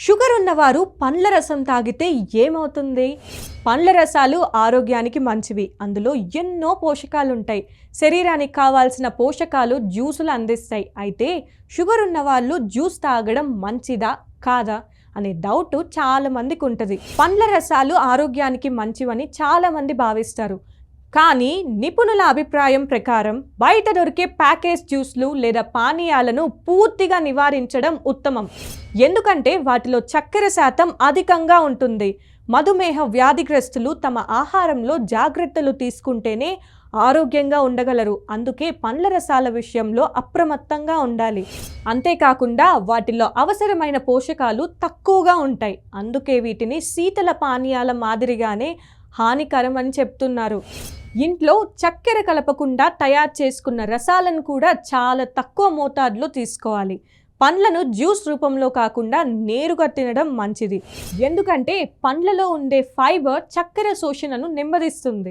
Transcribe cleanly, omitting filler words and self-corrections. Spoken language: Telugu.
షుగర్ ఉన్నవారు పండ్ల రసం తాగితే ఏమవుతుంది? పండ్ల రసాలు ఆరోగ్యానికి మంచివి. అందులో ఎన్నో పోషకాలు ఉంటాయి. శరీరానికి కావాల్సిన పోషకాలు జ్యూసులు అందిస్తాయి. అయితే షుగర్ ఉన్న వాళ్ళు జ్యూస్ తాగడం మంచిదా కాదా అనే డౌట్ చాలా మందికి ఉంటుంది. పండ్ల రసాలు ఆరోగ్యానికి మంచివని చాలా మంది భావిస్తారు. కానీ నిపుణుల అభిప్రాయం ప్రకారం బయట దొరికే ప్యాకేజ్ జ్యూస్లు లేదా పానీయాలను పూర్తిగా నివారించడం ఉత్తమం. ఎందుకంటే వాటిలో చక్కెర శాతం అధికంగా ఉంటుంది. మధుమేహ వ్యాధిగ్రస్తులు తమ ఆహారంలో జాగ్రత్తలు తీసుకుంటేనే ఆరోగ్యంగా ఉండగలరు. అందుకే పండ్ల రసాల విషయంలో అప్రమత్తంగా ఉండాలి. అంతేకాకుండా వాటిలో అవసరమైన పోషకాలు తక్కువగా ఉంటాయి. అందుకే వీటిని శీతల పానీయాల మాదిరిగానే హానికరం అని చెప్తున్నారు. ఇంట్లో చక్కెర కలపకుండా తయారు చేసుకున్న రసాలను కూడా చాలా తక్కువ మోతాదులో తీసుకోవాలి. పండ్లను జ్యూస్ రూపంలో కాకుండా నేరుగా తినడం మంచిది. ఎందుకంటే పండ్లలో ఉండే ఫైబర్ చక్కెర శోషణను నెమ్మదిస్తుంది.